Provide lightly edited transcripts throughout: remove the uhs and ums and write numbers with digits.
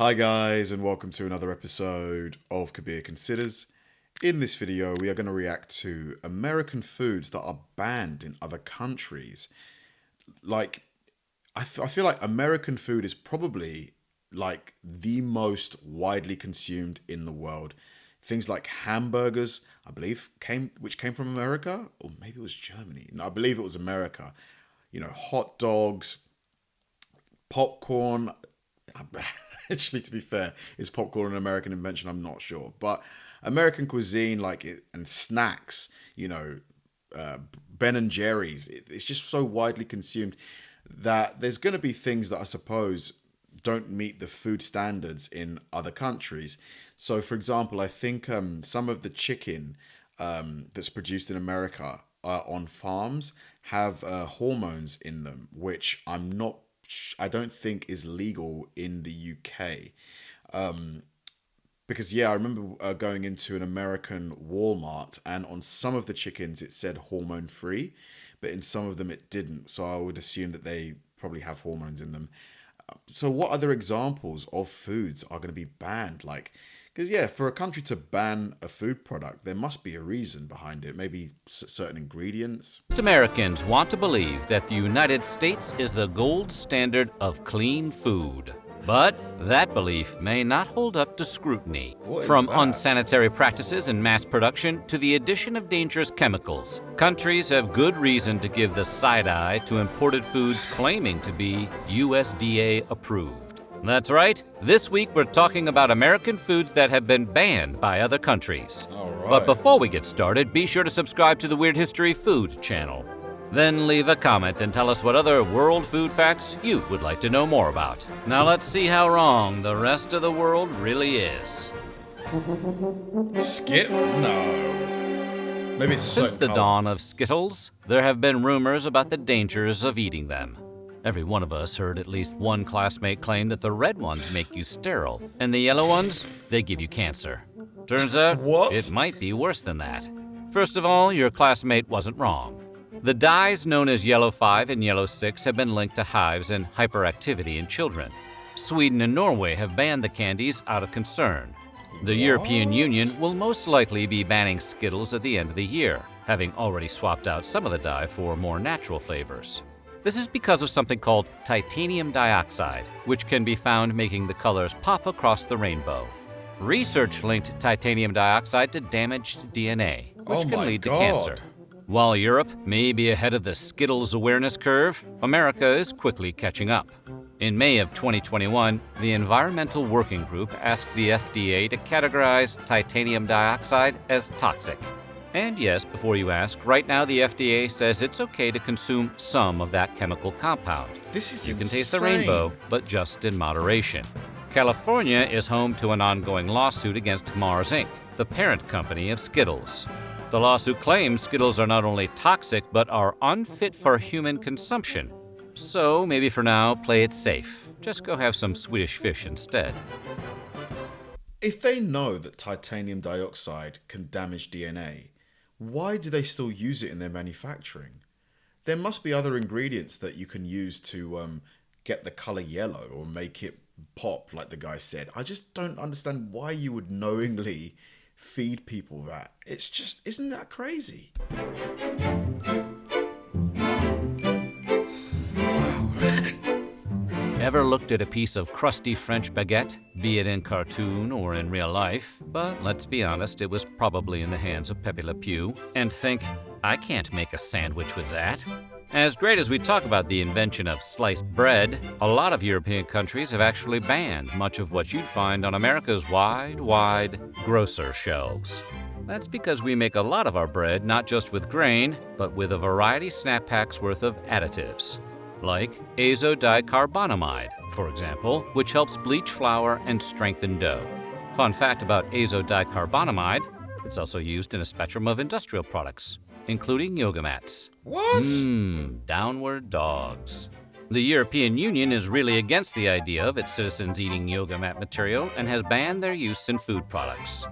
Hi guys, and welcome to another episode of Kabir Considers. In this video, we are going to react to American foods that are banned in other countries. I feel like American food is probably like the most widely consumed in the world. Things like hamburgers, I believe, came from America, or maybe it was Germany. No, I believe it was America. You know, hot dogs, popcorn. Actually, to be fair, is popcorn an American invention? I'm not sure. But American cuisine, and snacks, Ben and Jerry's, it's just so widely consumed that there's going to be things that I suppose don't meet the food standards in other countries. So, for example, I think some of the chicken that's produced in America on farms have hormones in them, which I don't think is legal in the UK. Because I remember going into an American Walmart, and on some of the chickens it said hormone free, but in some of them it didn't. So I would assume that they probably have hormones in them. So what other examples of foods are going to be banned? Because for a country to ban a food product, there must be a reason behind it. Maybe certain ingredients. Most Americans want to believe that the United States is the gold standard of clean food. But that belief may not hold up to scrutiny. From unsanitary practices in mass production to the addition of dangerous chemicals, countries have good reason to give the side eye to imported foods claiming to be USDA approved. That's right. This week we're talking about American foods that have been banned by other countries. All right. But before we get started, be sure to subscribe to the Weird History Food channel. Then leave a comment and tell us what other world food facts you would like to know more about. Now let's see how wrong the rest of the world really is. Skip? No. Maybe it's Since the dawn of Skittles, there have been rumors about the dangers of eating them. Every one of us heard at least one classmate claim that the red ones make you sterile, and the yellow ones, they give you cancer. Turns out, it might be worse than that. First of all, your classmate wasn't wrong. The dyes known as Yellow 5 and Yellow 6 have been linked to hives and hyperactivity in children. Sweden and Norway have banned the candies out of concern. The European Union will most likely be banning Skittles at the end of the year, having already swapped out some of the dye for more natural flavors. This is because of something called titanium dioxide, which can be found making the colors pop across the rainbow. Research linked titanium dioxide to damaged DNA, which can lead to cancer. While Europe may be ahead of the Skittles awareness curve, America is quickly catching up. In May of 2021, the Environmental Working Group asked the FDA to categorize titanium dioxide as toxic. And yes, before you ask, right now the FDA says it's okay to consume some of that chemical compound. You can taste the rainbow, but just in moderation. California is home to an ongoing lawsuit against Mars Inc., the parent company of Skittles. The lawsuit claims Skittles are not only toxic, but are unfit for human consumption. So maybe for now, play it safe. Just go have some Swedish fish instead. If they know that titanium dioxide can damage DNA, why do they still use it in their manufacturing? There must be other ingredients that you can use to get the color yellow or make it pop, like the guy said. I just don't understand why you would knowingly feed people that. It's just, isn't that crazy? Wow. Ever looked at a piece of crusty French baguette, be it in cartoon or in real life, but let's be honest, it was probably in the hands of Pepe Le Pew, and think, I can't make a sandwich with that? As great as we talk about the invention of sliced bread, a lot of European countries have actually banned much of what you'd find on America's wide grocer shelves. That's because we make a lot of our bread not just with grain, but with a variety snap packs worth of additives. Like azodicarbonamide, for example, which helps bleach flour and strengthen dough. Fun fact about azodicarbonamide, it's also used in a spectrum of industrial products, including yoga mats. What? Downward dogs. The European Union is really against the idea of its citizens eating yoga mat material and has banned their use in food products.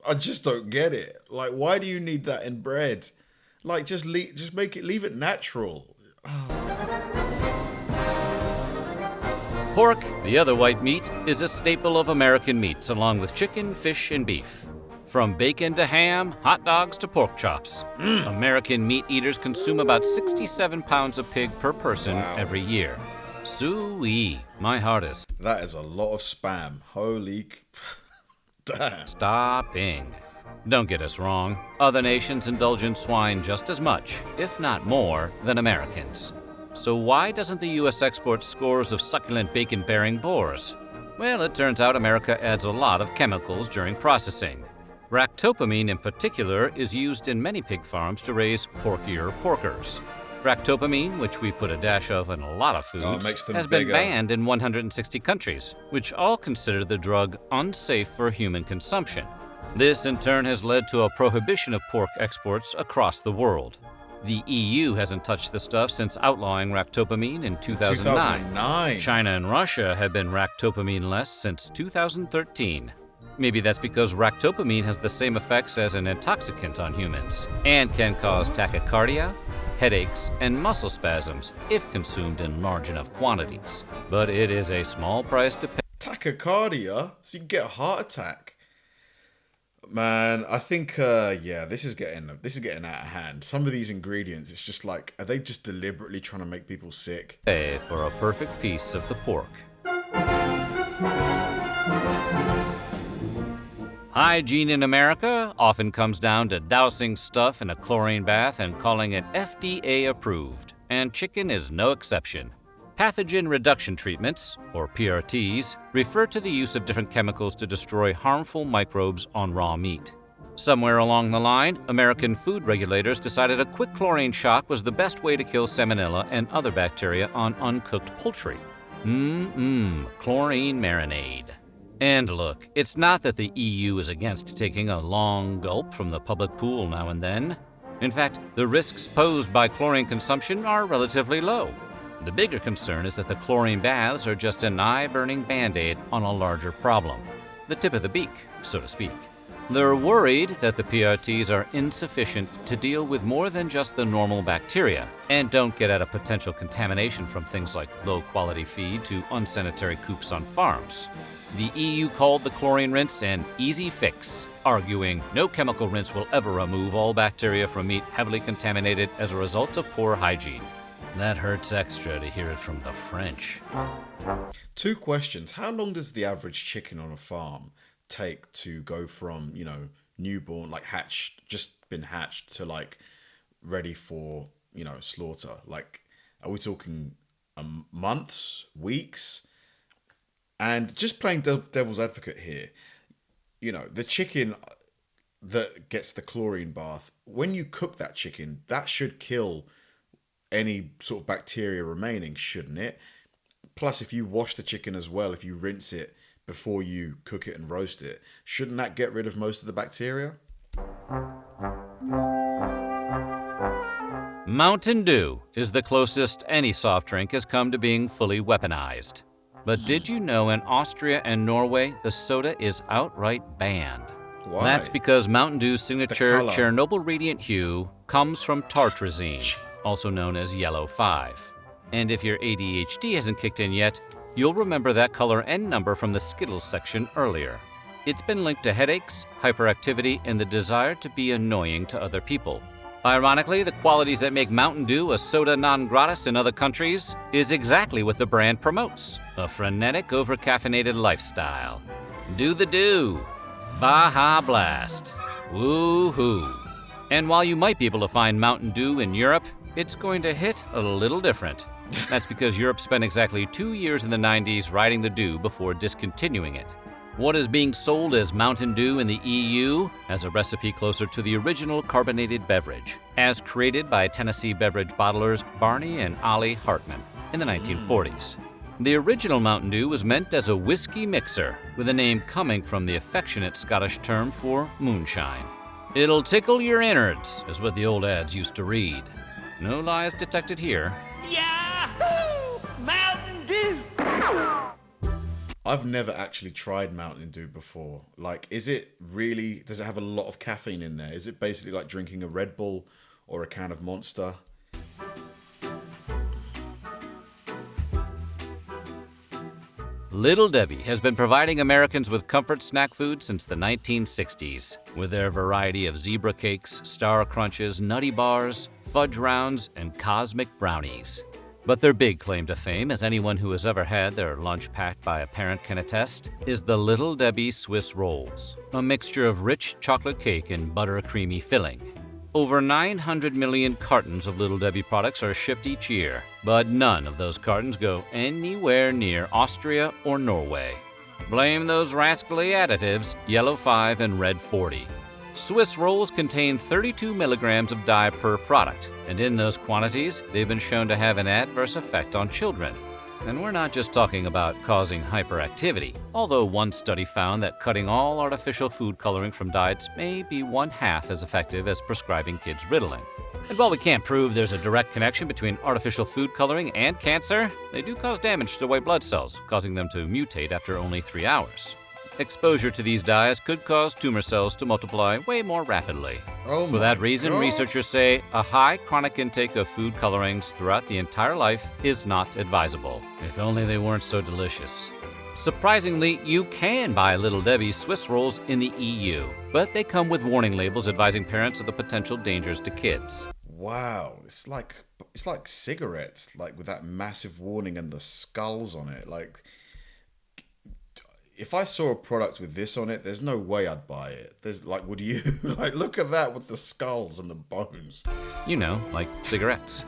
I just don't get it. Why do you need that in bread? Leave it natural. Oh. Pork, the other white meat, is a staple of American meats along with chicken, fish, and beef. From bacon to ham, hot dogs to pork chops. American meat eaters consume about 67 pounds of pig per person every year. Soo-wee, my heart is... That is a lot of spam. Holy... Damn. Stopping. Don't get us wrong. Other nations indulge in swine just as much, if not more, than Americans. So why doesn't the U.S. export scores of succulent bacon-bearing boars? Well, it turns out America adds a lot of chemicals during processing. Ractopamine in particular is used in many pig farms to raise porkier porkers. Ractopamine, which we put a dash of in a lot of foods, has been banned in 160 countries, which all consider the drug unsafe for human consumption. This in turn has led to a prohibition of pork exports across the world. The EU hasn't touched the stuff since outlawing ractopamine in 2009. China and Russia have been ractopamine-less since 2013. Maybe that's because ractopamine has the same effects as an intoxicant on humans and can cause tachycardia, headaches, and muscle spasms if consumed in large enough quantities. But it is a small price to pay. Tachycardia? So you can get a heart attack. Man, I think, this is getting out of hand. Some of these ingredients, it's just like, are they just deliberately trying to make people sick? Pay for a perfect piece of the pork. Hygiene in America often comes down to dousing stuff in a chlorine bath and calling it FDA approved, and chicken is no exception. Pathogen reduction treatments, or PRTs, refer to the use of different chemicals to destroy harmful microbes on raw meat. Somewhere along the line, American food regulators decided a quick chlorine shock was the best way to kill salmonella and other bacteria on uncooked poultry. Chlorine marinade. And look, it's not that the EU is against taking a long gulp from the public pool now and then. In fact, the risks posed by chlorine consumption are relatively low. The bigger concern is that the chlorine baths are just an eye-burning Band-Aid on a larger problem. The tip of the beak, so to speak. They're worried that the PRTs are insufficient to deal with more than just the normal bacteria and don't get at a potential contamination from things like low-quality feed to unsanitary coops on farms. The EU called the chlorine rinse an easy fix, arguing no chemical rinse will ever remove all bacteria from meat heavily contaminated as a result of poor hygiene. That hurts extra to hear it from the French. 2 questions. How long does the average chicken on a farm take to go from, newborn, like just been hatched, to like ready for, slaughter? Like, are we talking months, weeks? And just playing devil's advocate here, the chicken that gets the chlorine bath, when you cook that chicken, that should kill any sort of bacteria remaining, shouldn't it? Plus, if you wash the chicken as well, if you rinse it before you cook it and roast it, shouldn't that get rid of most of the bacteria? Mountain Dew is the closest any soft drink has come to being fully weaponized. But did you know in Austria and Norway, the soda is outright banned? Why? That's because Mountain Dew's signature Chernobyl radiant hue comes from tartrazine, also known as yellow 5. And if your ADHD hasn't kicked in yet, you'll remember that color and number from the Skittles section earlier. It's been linked to headaches, hyperactivity, and the desire to be annoying to other people. Ironically, the qualities that make Mountain Dew a soda non gratis in other countries is exactly what the brand promotes: a frenetic, over-caffeinated lifestyle. Do the do. Baja Blast. Woo-hoo. And while you might be able to find Mountain Dew in Europe, it's going to hit a little different. That's because Europe spent exactly 2 years in the 90s riding the dew before discontinuing it. What is being sold as Mountain Dew in the EU has a recipe closer to the original carbonated beverage, as created by Tennessee beverage bottlers Barney and Ollie Hartman in the 1940s. The original Mountain Dew was meant as a whiskey mixer, with the name coming from the affectionate Scottish term for moonshine. It'll tickle your innards, is what the old ads used to read. No lies detected here. Yahoo! Mountain Dew! I've never actually tried Mountain Dew before. Like, does it have a lot of caffeine in there? Is it basically like drinking a Red Bull or a can of Monster? Little Debbie has been providing Americans with comfort snack food since the 1960s. With their variety of zebra cakes, star crunches, nutty bars, fudge rounds, and cosmic brownies. But their big claim to fame, as anyone who has ever had their lunch packed by a parent can attest, is the Little Debbie Swiss Rolls, a mixture of rich chocolate cake and butter-creamy filling. Over 900 million cartons of Little Debbie products are shipped each year, but none of those cartons go anywhere near Austria or Norway. Blame those rascally additives, yellow 5 and red 40. Swiss rolls contain 32 milligrams of dye per product, and in those quantities, they've been shown to have an adverse effect on children. And we're not just talking about causing hyperactivity, although one study found that cutting all artificial food coloring from diets may be 1/2 as effective as prescribing kids Ritalin. And while we can't prove there's a direct connection between artificial food coloring and cancer, they do cause damage to white blood cells, causing them to mutate after only 3 hours. Exposure to these dyes could cause tumor cells to multiply way more rapidly. For that reason, researchers say a high chronic intake of food colorings throughout the entire life is not advisable. If only they weren't so delicious. Surprisingly, you can buy Little Debbie's Swiss rolls in the EU, but they come with warning labels advising parents of the potential dangers to kids. Wow, it's like cigarettes, like with that massive warning and the skulls on it. Like, if I saw a product with this on it, there's no way I'd buy it. Would you? Like, look at that with the skulls and the bones. You know, like cigarettes.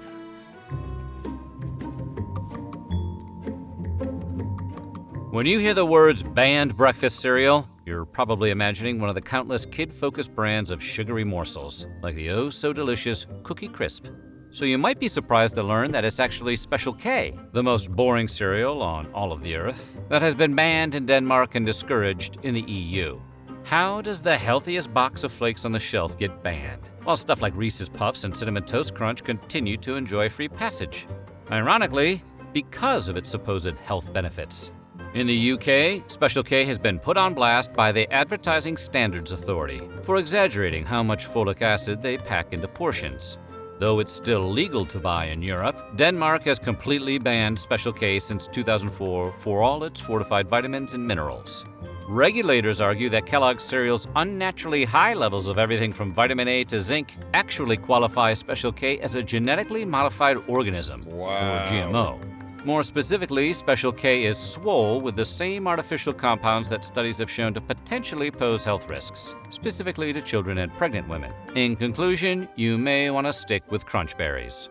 When you hear the words banned breakfast cereal, you're probably imagining one of the countless kid-focused brands of sugary morsels, like the oh-so-delicious Cookie Crisp. So you might be surprised to learn that it's actually Special K, the most boring cereal on all of the earth, that has been banned in Denmark and discouraged in the EU. How does the healthiest box of flakes on the shelf get banned, while stuff like Reese's Puffs and Cinnamon Toast Crunch continue to enjoy free passage? Ironically, because of its supposed health benefits. In the UK, Special K has been put on blast by the Advertising Standards Authority for exaggerating how much folic acid they pack into portions. Though it's still legal to buy in Europe, Denmark has completely banned Special K since 2004 for all its fortified vitamins and minerals. Regulators argue that Kellogg's cereal's unnaturally high levels of everything from vitamin A to zinc actually qualify Special K as a genetically modified organism, or GMO. More specifically, Special K is swole with the same artificial compounds that studies have shown to potentially pose health risks, specifically to children and pregnant women. In conclusion, you may want to stick with Crunch Berries.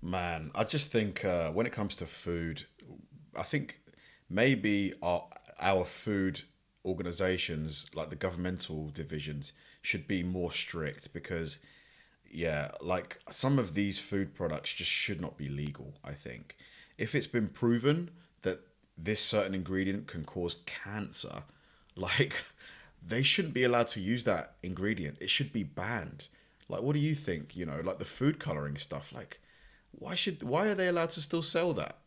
Man, I just think when it comes to food, I think maybe our food organizations, like the governmental divisions, should be more strict because like some of these food products just should not be legal, I think. If it's been proven that this certain ingredient can cause cancer, like, they shouldn't be allowed to use that ingredient. It should be banned. Like, what do you think? You know, like the food coloring stuff, like, why are they allowed to still sell that?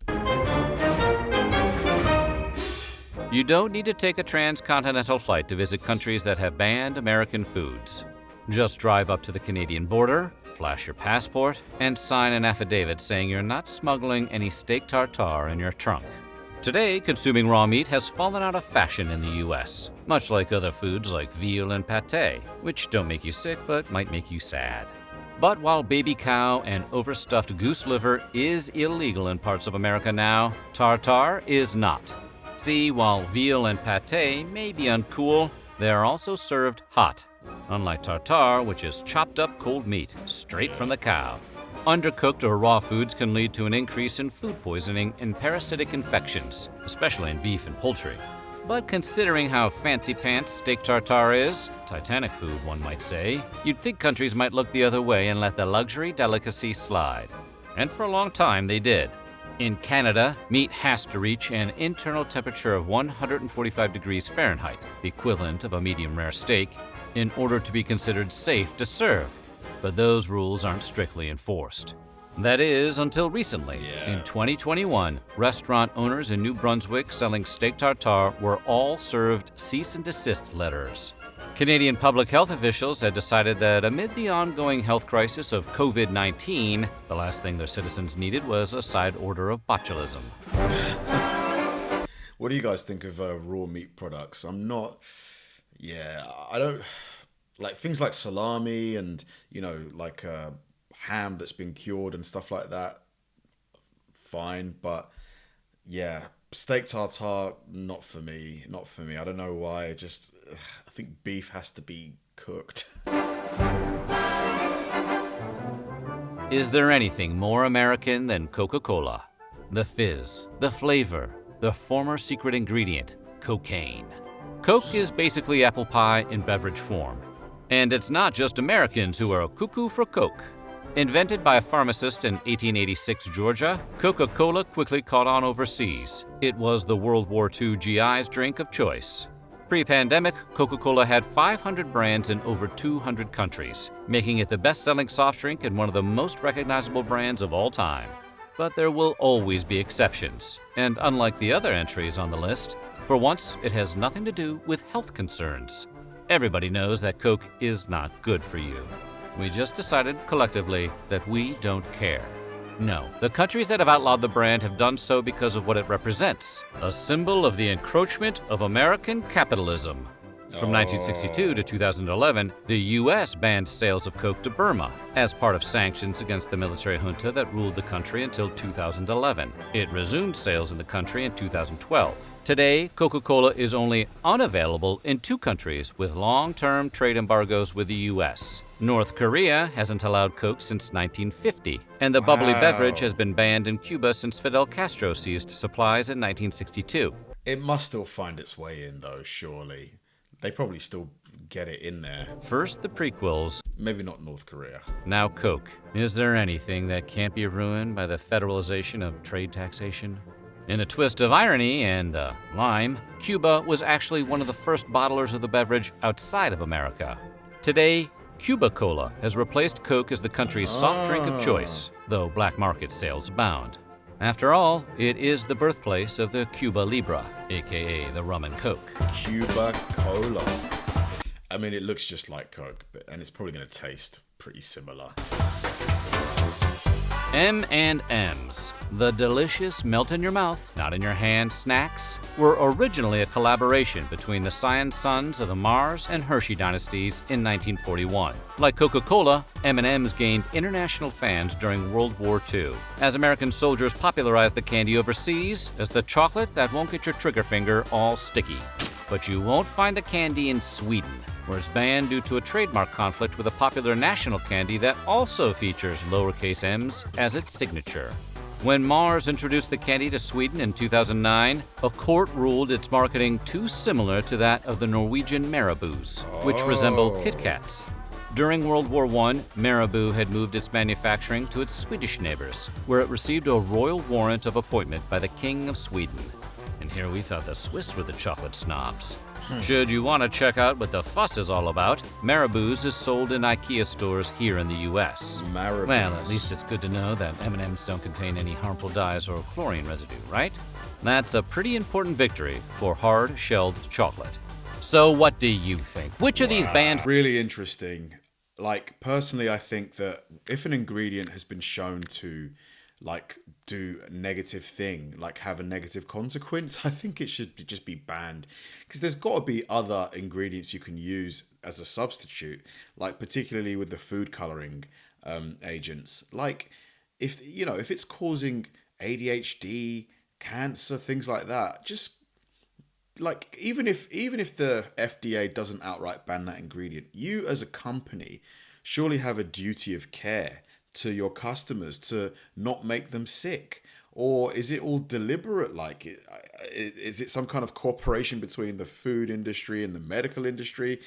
You don't need to take a transcontinental flight to visit countries that have banned American foods. Just drive up to the Canadian border, flash your passport, and sign an affidavit saying you're not smuggling any steak tartare in your trunk. Today, consuming raw meat has fallen out of fashion in the US, much like other foods like veal and pâté, which don't make you sick but might make you sad. But while baby cow and overstuffed goose liver is illegal in parts of America now, tartare is not. See, while veal and pâté may be uncool, they are also served hot. Unlike tartare, which is chopped up cold meat, straight from the cow. Undercooked or raw foods can lead to an increase in food poisoning and parasitic infections, especially in beef and poultry. But considering how fancy pants steak tartare is, Titanic food one might say, you'd think countries might look the other way and let the luxury delicacy slide. And for a long time they did. In Canada, meat has to reach an internal temperature of 145 degrees Fahrenheit, the equivalent of a medium rare steak, in order to be considered safe to serve. But those rules aren't strictly enforced. That is, until recently. In 2021, restaurant owners in New Brunswick selling steak tartare were all served cease and desist letters. Canadian public health officials had decided that amid the ongoing health crisis of COVID-19, the last thing their citizens needed was a side order of botulism. What do you guys think of raw meat products? I don't like things like salami and, like ham that's been cured and stuff like that. Fine, but yeah, steak tartare, not for me. I don't know why. I think beef has to be cooked. Is there anything more American than Coca-Cola? The fizz, the flavor, the former secret ingredient, cocaine. Coke is basically apple pie in beverage form. And it's not just Americans who are cuckoo for Coke. Invented by a pharmacist in 1886 Georgia, Coca-Cola quickly caught on overseas. It was the World War II GI's drink of choice. Pre-pandemic, Coca-Cola had 500 brands in over 200 countries, making it the best-selling soft drink and one of the most recognizable brands of all time. But there will always be exceptions, and unlike the other entries on the list, for once it has nothing to do with health concerns. Everybody knows that Coke is not good for you. We just decided collectively that we don't care. No, the countries that have outlawed the brand have done so because of what it represents, a symbol of the encroachment of American capitalism. From 1962 to 2011, the U.S. banned sales of Coke to Burma as part of sanctions against the military junta that ruled the country until 2011. It resumed sales in the country in 2012. Today, Coca-Cola is only unavailable in 2 countries with long-term trade embargoes with the U.S. North Korea hasn't allowed Coke since 1950, and the bubbly beverage has been banned in Cuba since Fidel Castro seized supplies in 1962. It must still find its way in, though, surely. They probably still get it in there. First, the prequels. Maybe not North Korea. Now Coke. Is there anything that can't be ruined by the federalization of trade taxation? In a twist of irony and lime, Cuba was actually one of the first bottlers of the beverage outside of America. Today, Cuba Cola has replaced Coke as the country's soft drink of choice, though black market sales abound. After all, it is the birthplace of the Cuba Libre, aka the rum and Coke. Cuba Cola. I mean, it looks just like Coke, and it's probably going to taste pretty similar. M&M's, the delicious melt-in-your-mouth, not-in-your-hand snacks, were originally a collaboration between the Scion sons of the Mars and Hershey dynasties in 1941. Like Coca-Cola, M&M's gained international fans during World War II, as American soldiers popularized the candy overseas as the chocolate that won't get your trigger finger all sticky. But you won't find the candy in Sweden, where it's banned due to a trademark conflict with a popular national candy that also features lowercase m's as its signature. When Mars introduced the candy to Sweden in 2009, a court ruled its marketing too similar to that of the Norwegian Marabous, which resemble Kit Kats. During World War I, Marabou had moved its manufacturing to its Swedish neighbors, where it received a royal warrant of appointment by the King of Sweden. And here we thought the Swiss were the chocolate snobs. Should you want to check out what the fuss is all about, Marabou's is sold in IKEA stores here in the U.S. Marabou's. Well, at least it's good to know that M&M's don't contain any harmful dyes or chlorine residue, right? That's a pretty important victory for hard-shelled chocolate. So what do you think? Which of these banned... Really interesting. Like, personally, I think that if an ingredient has been shown to, like, do a negative thing, like have a negative consequence, I think it should just be banned. Because there's got to be other ingredients you can use as a substitute, like particularly with the food coloring agents. Like, if it's causing ADHD, cancer, things like that, just like even if the FDA doesn't outright ban that ingredient, you as a company surely have a duty of care to your customers to not make them sick. Or is it all deliberate? Like, is it some kind of cooperation between the food industry and the medical industry?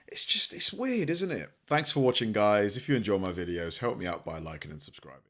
It's weird, isn't it? Thanks for watching, guys. If you enjoy my videos, help me out by liking and subscribing.